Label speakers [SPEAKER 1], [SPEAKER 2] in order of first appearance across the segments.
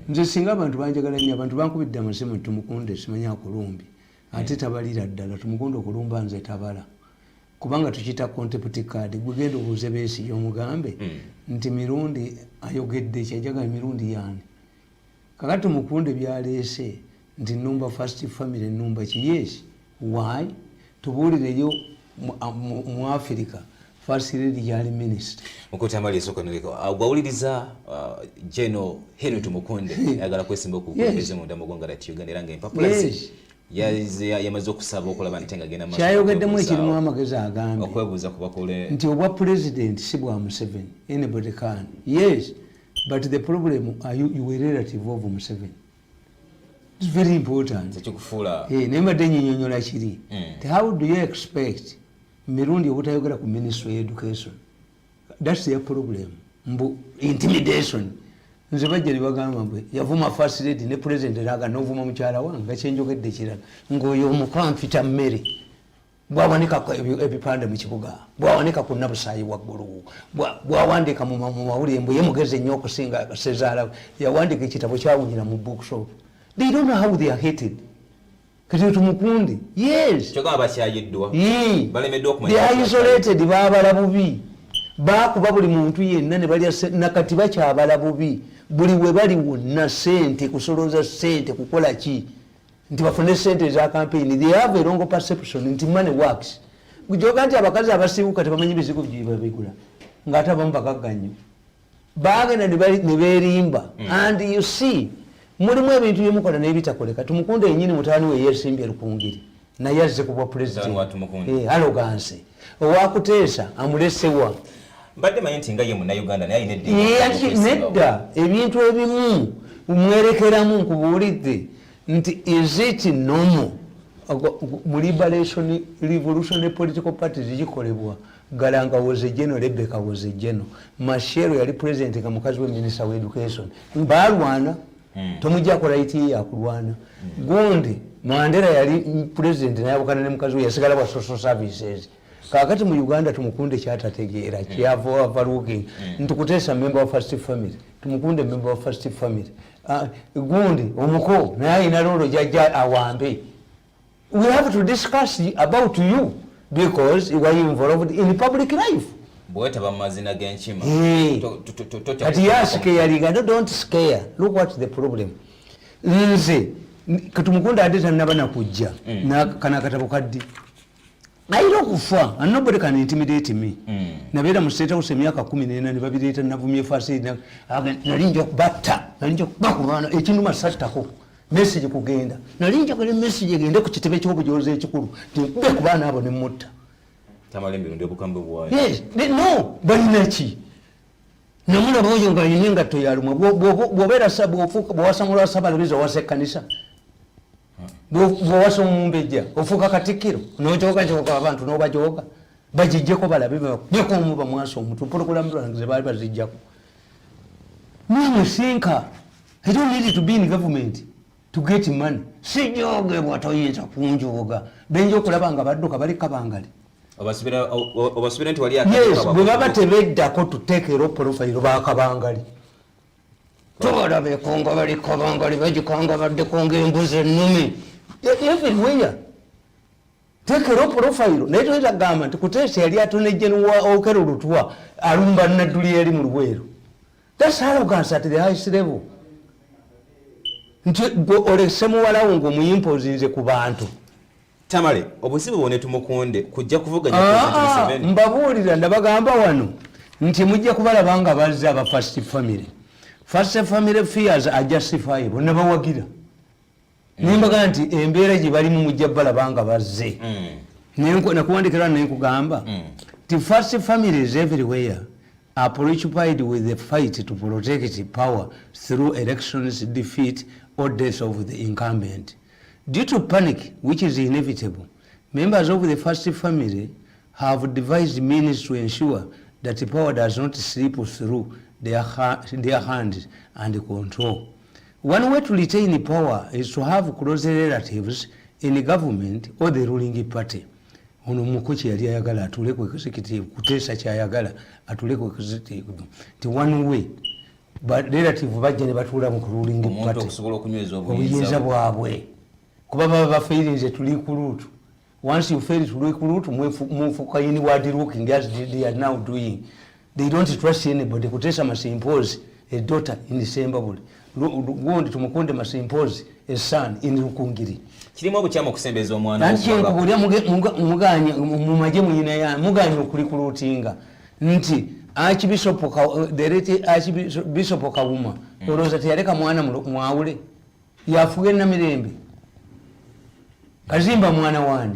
[SPEAKER 1] nze singa abantu banjagala nnyo abantu bankubidde amasimu Tumukunde simanya kulumbi ate tabalira ddala Tumukunde okulumba nze tabala kubanga tukita contempt card gugenda obuuze Besigye omugambe nti Mirundi ayogedde kyajaga Mirundi yani kakati Tumukunde byaleese nti number first family number ki yes why tubuulireyo mu Africa first lady yali minister
[SPEAKER 2] mukutamali soko nileko agwawuliriza General Henry Tumukunde yagala kwesimba okukweza mu ndamugonga lati Uganda eranga empapulazi yamaze okusaba okulaba ntenga gena
[SPEAKER 1] maso kyayogeddemu ekirimu amagezi agambe
[SPEAKER 2] okwebuuza ku bakole
[SPEAKER 1] nti obwa president si bwa Museveni anybody can yes but the problem are you a relative of Museveni. It's very important. Naye mbadde nnyonnyola kiri how do you expect Mirundi obutayogera ku Ministry of Education? That's their problem. Mbu intimidation. Nze bajja ne bagamba mbwe yavuma first lady ne president eraga n'ovuma mukyala wange kyenjogedde kirala ng'oyo omukampita mmere bwawanika ebipande mu kibuga bwawanika ku nabusaayi waggulu bwawandiika mu mawulire mbu ye mugezi nnyo okusinga sezaala yawandiika ekitabo kyawunyira mu bookshop. They don't know how they are hated. Kati Tumukunde yes they are isolated baabala bubi baakuba buli muntu yenna ne balya nakati bakyabala bubi buli we bali wonna sente kusolooza sente kukola ki nti bafune sente za campaign. They have a wrong perception nti money works. Gujoga nti abakazi abasibuka tebamanyi bizigo byebabigula ng'ate abamu bagagga nnyo baagenda ne beerimba and you see mulimu ebintu byemukola n'ebitakoleka. Tumukunde yennyini mutaani we yeesimbye Lukungiri naye azze ku bwa president arrogance owakuteesa amulesewa
[SPEAKER 2] mbadde manyi nti nga ye Munnayuganda naye alina
[SPEAKER 1] nedda ebintu ebimu mwerekeramu nkubuulidde nti is it normal mu liberation revolutionary political parties zikolebwa. Galanga was a general, Rebecca was a general, Mashero yali president nga mukazi we minister of education balwana tomujja kola iti ya kulwana Gundi Mandela yali president naye abukana ne mukazi we yasigala wa social services. Kakati mu Uganda Tumukunde kyatategeera kyava overlooking ntukuteesa member of first family Tumukunde member of first family Gundi omuko naye alina lolo jajja awambe. We have to discuss about you because you are involved in public life.
[SPEAKER 2] Bwetaba mazina genchima
[SPEAKER 1] kati yasikeyalinga don't scare. Look what the problem nze Tumukunde adeta naba nakujja kana katabo kaddi ayira okufa and nobody can intimidate me. Nabeera mu state house emyaka 14 ne babireeta navumye fasi nalinja okubatta nalinja okubakulwana ekinuma sattako message kugenda nalinja kale message egende ku kitebe ky'obujozi ekikulu be ku baana abo ne mutta
[SPEAKER 2] Tamale Mirundi obukambe bwayo.
[SPEAKER 1] Yes no balina ki namuna boyo nga yininga to yalumwe bwobera sabu ofuka bwasamula sabalizo wasekanisa bwawasa omumbejja ofuka katikiro nojoga abantu nobajoga bajijjeko balabe beko omuba mwaso omuntu program ze bali bazijjako. Sinka I don't need to be in government to get money. Sijoge bwatoyinza kunjoga benjo kulaba nga badduka bali kabangali
[SPEAKER 2] obasubira nti wali
[SPEAKER 1] yes bwe baba tebeddako to take a profile bakabangali tola bekonga bali kabangali bajikanga badde konga embuzi ennumi everywhere take a profile naye toyinza gamba nti kuteesa yali atonejje okero lutwa alumba nadduli eri mu Luweero. That's arrogance at the highest level. Nti olese muwalawo ng'omuyimpozinze ku bantu.
[SPEAKER 2] Tamale obusibu bwone Tumukunde kujja kuvuganya president Museveni.
[SPEAKER 1] Mbabuulira ndabagamba wano nti mujja kubalaba nga bazze aba first family. First family fears are justifiable ne bawagira. Nimbaga nti embeera gye balimu mujja balaba nga bazze. Nakuwandikira naye kugamba ti first families everywhere are preoccupied with the fight to protect power through elections, defeat or death of the incumbent. Due to panic, which is inevitable, members of the first family have devised means to ensure that the power does not slip through their hands and control. One way to retain power is to have close relatives in the government or the ruling party. Ono mukochi yali ayagala atule ku executive kuteesa kyayagala atule ku executive. The one way relative bajja ne batuula mu ruling party
[SPEAKER 2] okusobola okunyweza
[SPEAKER 1] obuyinza bwabwe kuba baba bafeirinze tuli ku route. Once you fail to look route, move inward looking as they are now doing. They don't trust anybody. Kutesa must impose a daughter in December. Gundi Tumukunde must impose a son in Rukungiri.
[SPEAKER 2] Kirimo bukyama okusembeza omwana
[SPEAKER 1] Nanti nkubuulira muganye mu magye muyina ya muganye okulikulutinga nti Archbishop Kawuma olowooza teyaleka mwana mwawule yafuga Namirembe Kazimba mwana wani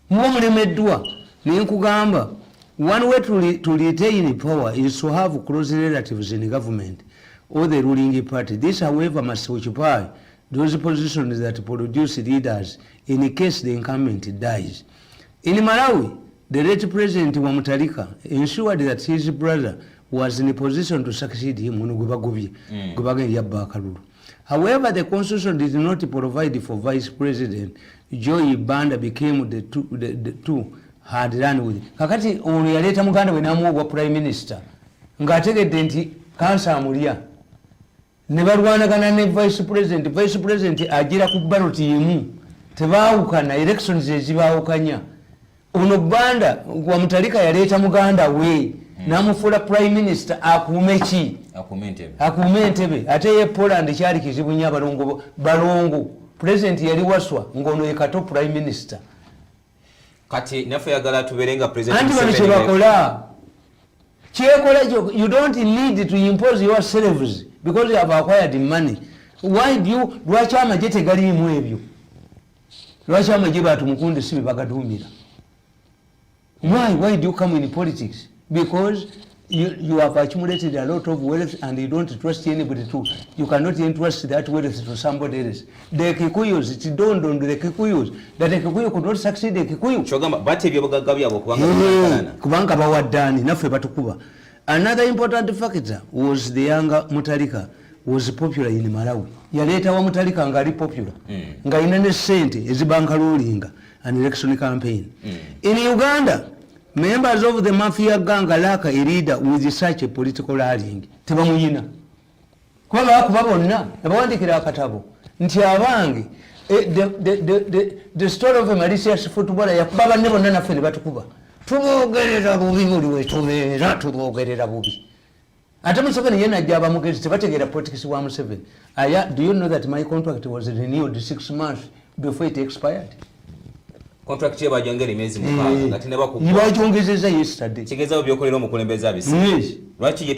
[SPEAKER 1] muba mulemeddwa naye nkugamba one way to retain power is to have close relatives in government or the ruling party. This however must occupy those positions that produce leaders in case the incumbent dies. In Malawi, the late president Wamutalika ensured that his brother was in a position to succeed him when however, the constitution did not provide for vice president. Joy Banda became the two had run with. Kakati ono yaleta muganda we namuwa prime minister ng'ategedde nti kansa amulya ne balwanagana ne vice president agira ku ballot yimu tebaawukana elections ezibaawukanya ono Banda Wamutalika yaleta muganda we namufuula prime minister akuume ki akuume Entebbe ate ye Poland kyali kizibu nnyo balongo president yali waswa ngono ye kato prime minister
[SPEAKER 2] kati nafe yagala tuberenga president
[SPEAKER 1] anti bano kyebakola you don't need to impose yourselves because you have acquired money. Why do you lwaki amagye tegaliimu ebyo lwaki amagye Tumukunde si bagaduumira? Why do you come in politics? Because you have accumulated a lot of wealth and you don't trust anybody to. You cannot entrust that wealth to somebody else. The Kikuyus, it dawned on the Kikuyus that the Kikuyu could not succeed the Kikuyu. Kubanga bawaddani naffe batukuba. Another important factor was the younger Mutalika was popular in Malawi. Yaleta wa Mutalika ngali popular. Nga inane sente ezibanka rulinga an election campaign. In Uganda, members of the mafia gang lack a leader with such a political rallying. Tebamuyina. Kuba bonna abawandikira akatabo nti abange the story of a malicious footballer yakubaba ne bonna naffe ne batukuba. Tubogerera bubi buli we tubeera tubogerera bubi. Ate Museveni yena ajaba mugezi tebategeera politics wa Museveni. Do you know that my contract was renewed 6 months before it expired?
[SPEAKER 2] Contract ye bajongera emyezi mukaaga ngati ne bakuba
[SPEAKER 1] yibajongezeza yesterday
[SPEAKER 2] kigeza byokolera omukulembeza abisi lwaki ye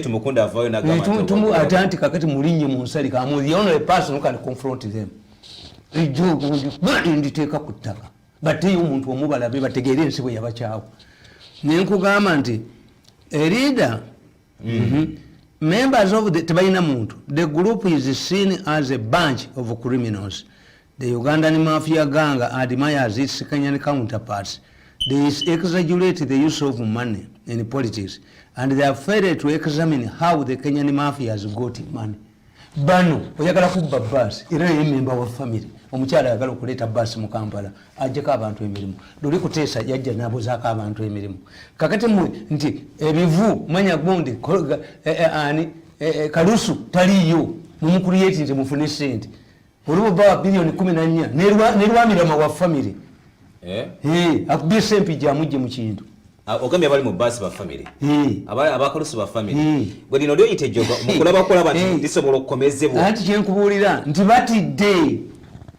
[SPEAKER 2] Tumukunde avaayo
[SPEAKER 1] n'agamba atanti kakati mulinnye mu nsali kamu the only person who can confront them nditeeka ku ttaka batteyo omuntu omubalabe bategeere ensi bwe yabakyawo naye nkugamba nti a leader members of the tebalina muntu the group is seen as a bunch of criminals. The Ugandan mafia gang admires its Kenyan counterparts. They exaggerate the use of money in politics and they have failed to examine how the Kenyan mafia has got money. Bano oyagala kubba bus era ye member wa family omukyala ayagala okuleta bus mu Kampala ajjeko abantu emirimu doli kuteesa yajja nabuzaako abantu emirimu kakati mwe nti ebivu manya gundi kalusu taliyo mumucreate nti mufune sente olubu bawa bilioni 14 nelwamirama wa family akubye sempi gyamujje mu kintu
[SPEAKER 2] ogambye abali mu basi ba family abakalusu ba family gwe lino lyo yitejoga mukulaba nti lisobola okukomezebwa
[SPEAKER 1] anti kyenkubuulira nti batidde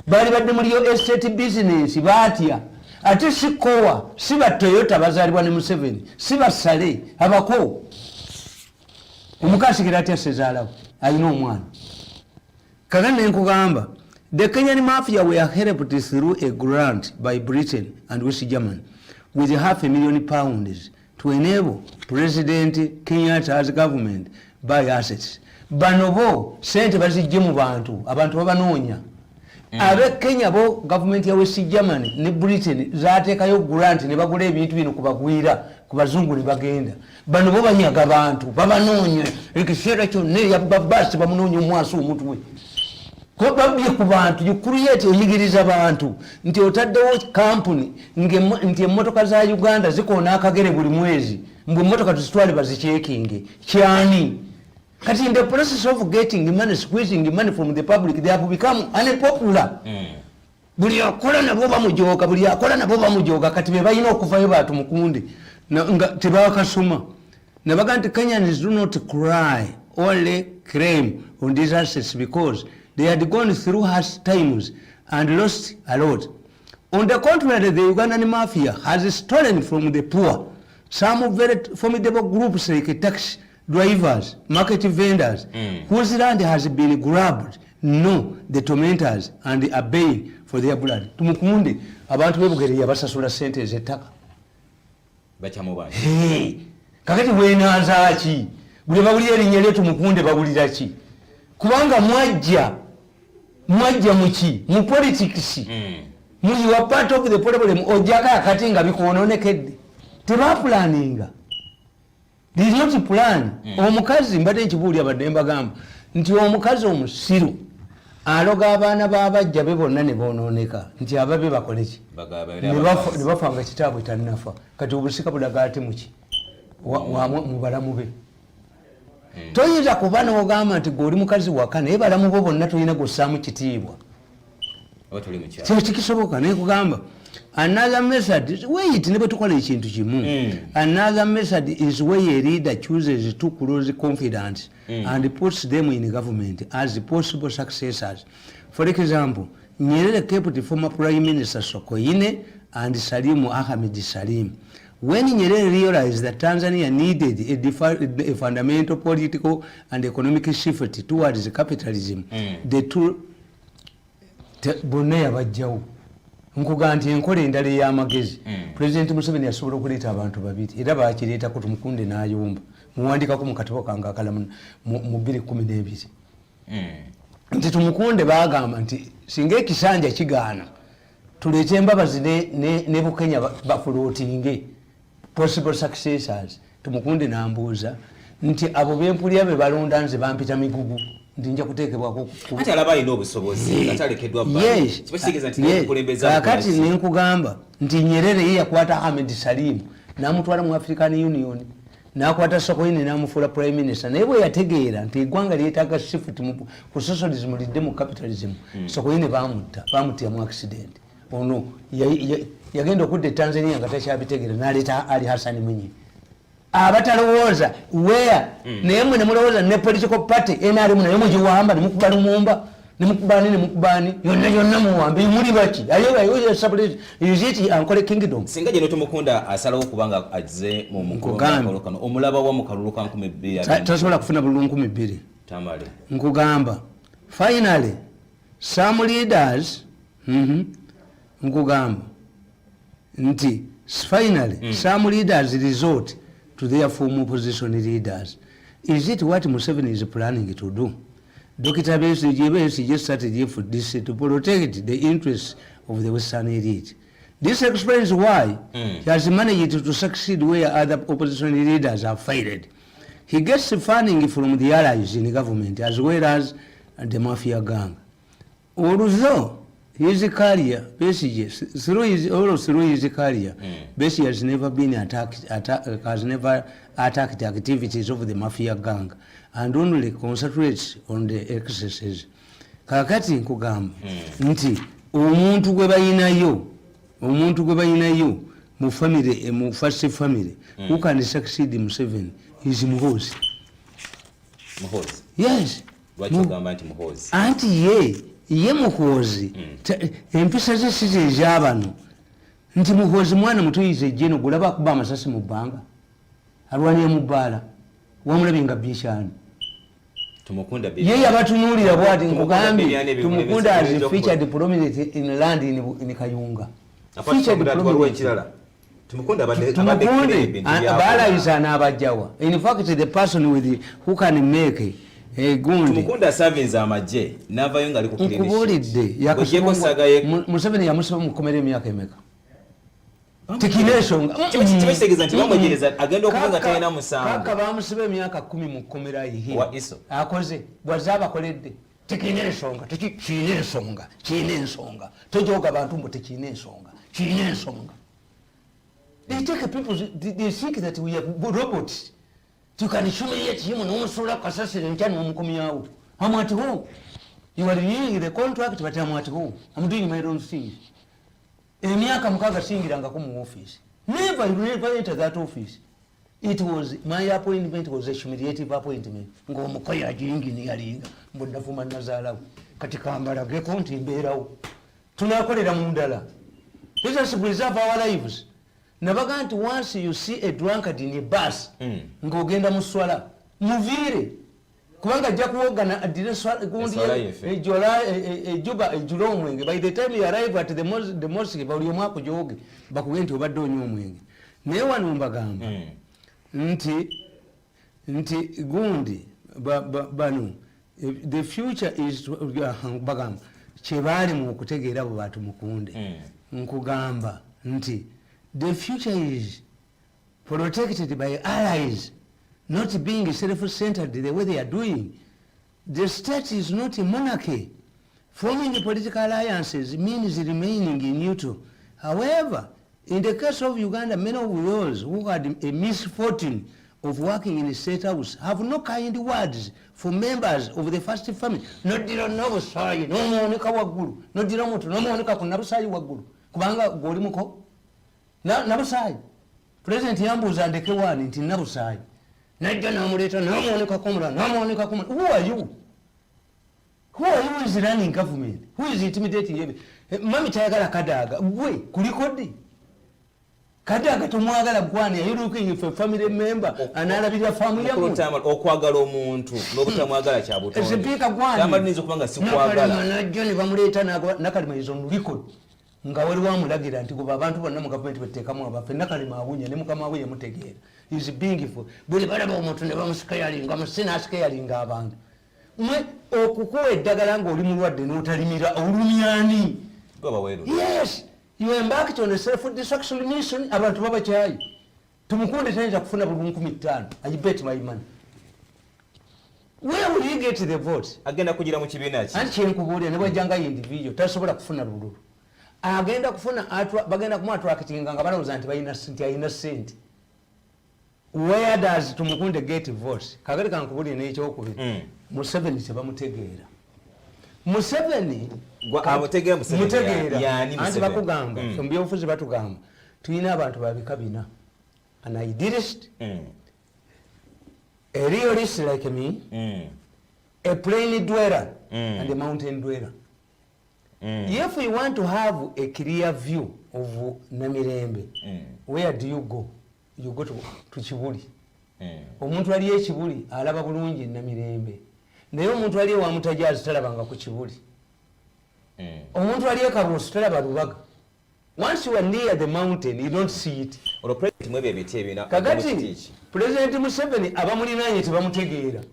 [SPEAKER 1] bali badde muliyo estate business batya ate sikowa si ba Toyota bazaalibwa ne Museveni si basale abako omukasikira atya sezaalawo alina omwana kaganda nkugamba the Kenyan mafia were helped through a grant by Britain and West Germany with £500,000 to enable President Kenyatta's government buy assets. Banobo sente bazijje mu abantu babanoonya. Abe Kenya bo government ya West Germany ne Britain zateekayo grant ne bagula ebintu bino kubagwira ku bazungu ne bagenda. Bano bo banyaga abantu babanoonya ekiseera kyonna yababasi bamunoonya omwasi omutwe. Ko babye ku bantu you create oyigiriza abantu nti otaddewo company nti emmotoka za Uganda zikoona akagere buli mwezi mbwe motoka tuzitwale bazichecking kyani kati in the process of getting money, squeezing money from the public, they have become unpopular. Buli akola nabo bamujoga, buli akola nabo bamujoga, kati be bayina okuvayo batu mukundi tebakasoma nabaga nti Kenyans do not cry or claim on these assets because they had gone through harsh times and lost a lot. On the contrary, the Ugandan mafia has stolen from the poor some very formidable groups like taxi drivers, market vendors, whose land has been grabbed, no, the tormentors, and are paying for their blood. Tumukunde, abantu bebugere yabasasula sente ezettaka. Hey, kakati wenaanza ki? Buli bawulira erinnya lye Tumukunde bawulira ki? Kubanga mwajja muki? Mu politics. You are part of the problem. Ojaga akati nga bikononekedde. Tebaplaninga. There is not a plan. Omukazi mbadde nkibuulira abadde mbagamba nti omukazi omusiru aloga abaana babajja be bonna ne bonooneka nti ababe bakole ki? Ne bafa nga kitaabwe tannafa. Kati obusika bulaga ate muki? Mu balamu be. Toyinza kuba n'ogamba nti gwe oli mukazi waka naye balamu bo bonna tolina gussaamu kitiibwa. Kikisoboka naye kugamba another method is wait ne betukola ekintu kimu. Another method is where a leader chooses to close confidence and puts them in government as possible successors. For example, Nyerere kept former Prime Minister Sokoine and Salim Ahmed Salim. When Nyerere realized that Tanzania needed a fundamental political and economic shift towards capitalism, the two bonna yabajjawo nkuga nti enkola endala ey'amagezi President Museveni yasobola okuleeta abantu babiri era bakireeta ku Tumukunde n'ayumba muwandikako mu katabo kange akalamu mu 2012 nti Tumukunde bagamba nti singa ekisanja kigaana tuleete embabazi ne Bukenya bafulootinge possible successors. Tumukunde n'ambuuza nti abo bempulira be balonda nze bampita migugu nti nja kuteekebwako
[SPEAKER 2] ate alaba alina obusobozi atalekeddwa kibakitegeeza nti nakulembeza
[SPEAKER 1] kakati nenkugamba nti Nyerere ye yakwata Ahmed Salim n'amutwala mu African Union n'akwata Sokoine n'amufuula Prime Minister naye bwe yategeera nti eggwanga lyetaaga shift ku socialism lidde mu capitalism Sokoine bamutya mu accident ono yagenda okudda Tanzania nga takyabitegeera n'aleeta Ali Hassan Mwinyi abatalowooza where naye mwe ne mulowooza ne political party NRM naye mugiwamba ne mukuba Lumumba ne mukubani yonna muwambe muli baki ayo separate yuziti ankole kingdom
[SPEAKER 2] singa jeno Tumukunda asalawo kubanga azze mu mukolokano omulaba wa mukalulu ka 2000
[SPEAKER 1] tasobola kufuna bulungu 2000
[SPEAKER 2] tamale
[SPEAKER 1] nkugamba finally some leaders nkugamba nti finally some leaders resort to their former opposition leaders. Is it what Museveni is planning to do? Dr. Besigye strategy for this to protect the interests of the Western elite. This explains why he has managed to succeed where other opposition leaders have failed. He gets funding from the allies in the government as well as the mafia gang. Although his career, Besigye, through his career, Besigye has never been has never attacked activities of the mafia gang and only concentrates on the excesses. Kakati nkugamba nti omuntu gwe bayinayo mu family mu first family who can succeed Museveni is Muhoozi. Yes.
[SPEAKER 2] Lwakigamba nti Muhoozi.
[SPEAKER 1] Anti ye Muhoozi empisa ze size ez'abano nti Muhoozi mwana mutuyize ejjeno gulaba akuba amasasi mu bbanga alwanira mu bbaala wamulabye nga bishani
[SPEAKER 2] Tumukunda
[SPEAKER 1] ye yabatunuulira bwati nkugambye Tumukunda has featured prominent in land in Kayunga featured prominent
[SPEAKER 2] Tumukunda
[SPEAKER 1] balayisa n'abajjawa in fact the person with who can make
[SPEAKER 2] Tumukunda servings amagye navayo ngali ku clinic
[SPEAKER 1] nkubulidde Museveni yamusiba mu komera emyaka emeka tekinesonga
[SPEAKER 2] kibasegeza nti bamwegereza agenda okufunga tayina musango
[SPEAKER 1] kaka bamusiba emyaka 10 mu komera yihi akoze bwazaba koledde tekinesonga kine ensonga tojoga abantu mbo tekine ensonga kine ensonga They take people, they think that we are robots. You can humiliate him and almost throw up assassin and coming out. I'm at home. You are renewing the contract, but I'm at home. I'm doing my own things. Emiaka mukaga singiranga ku mu office. Never enter that office. It was, my appointment was a humiliative appointment. Ng'omukoya jingi ni yalinga. Mbudafuma nazalawo. Katika ambala gekonti mbeerawo. Tunakolera mu ndala. Let us preserve our lives. Nabaga nti once you see a drunkard in a bus, ng'ogenda mu swala, muviire. Kubanga ajja kuwogana addire gundi ejjuba omwenge. By the time you arrive at the mosque, buli omu akujooge bakube nti obadde onywa omwenge. Naye wano mbagamba nti gundi bano the future is bagamba kyebaali mu okutegeera abo ba Tumukunde. Nkugamba nti the future is protected by allies, not being self-centered the way they are doing. The state is not a monarchy. Forming political alliances means remaining neutral. However, in the case of Uganda, many of those who had a misfortune of working in the state house have no kind words for members of the first family. Nodira n'obusayi n'omuwonika waggulu, nodira omuntu n'omuwonika ku nabusayi waggulu, kubanga gw'oli muko nabusayi. President yambuuza ndeke wani nti nabusayi. Najja n'amuleeta n'amuwonika kumula n'amuwonika kumula. Who are you? Who are you who is running government? Who is intimidating you? Mami tayagala Kadaga. Ggwe kuliko ddi? Kadaga tumwagala gwani, are you looking for a family member analabira family yamu?
[SPEAKER 2] Okwagala omuntu n'obutamwagala kya butonde.
[SPEAKER 1] Esipika gwani.
[SPEAKER 2] Tamale nizo kubanga sikwagala.
[SPEAKER 1] Najja ne bamuleeta nakalima izo nuliko. Nga wali wamulagira nti kuba abantu bonna mu government beteekamu abafe nakalima awunya ne mukama we yamutegeera. Is being for. Buli balaba omuntu ne bamusika yalinga musina asika yalinga abantu. Mwe okukuwa eddagala ng'oli mulwadde n'otalimira olumyani. Yes, you embarked on a self-destruction mission. Abantu babakyayi. Tumukunde tayinza kufuna buli 15,000. I bet my money. Where will you get the votes?
[SPEAKER 2] Agenda kugira mu kibiina ki?
[SPEAKER 1] Anti enkubuulira ne bwajjanga individual tasobola kufuna lululu. Agenda kufuna bagenda kumwattractinga nga balowooza nti ayina ssente. Where does Tumukunde get votes? Kagari kankubulire n'ekyokubiri. Museveni tebamutegeera. Museveni mutegeera yani anti bakugamba mu byobufuzi batugamba tulina abantu babika bina, an idealist, a realist like me, a plain dweller, and a mountain dweller. If we want to have a clear view of Namirembe, where do you go? You go to Kibuli. Omuntu ali ekibuli alaba bulungi Namirembe. Naye omuntu ali wa Mutajazi talabanga ku Kibuli. Omuntu ali ekabuusi talaba Lubaga. Once you are near the mountain, you don't see it. Kakati President Museveni abamulinaanye tebamutegeera.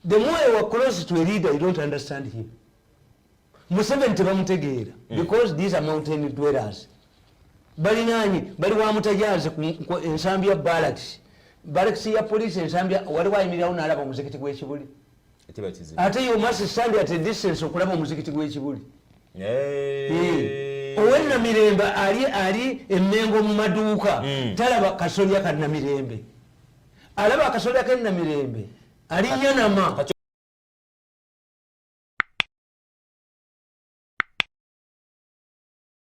[SPEAKER 1] The more you are close to a leader, you don't understand him. Museveni tebamutegeera because these are mountain dwellers. Balinaanye bali wa Mutajazi ku ensambi ya barracks ya police ensambi waliwo ayimirirawo n'alaba omuzikiti gw'ekibuli. Ate you must stand at a distance okulaba omuzikiti gw'ekibuli. Owennamirembe ali emmengo mu maduuka talaba kasolya ka Namirembe. Alaba akasolya ka Namirembe ali Nyanama.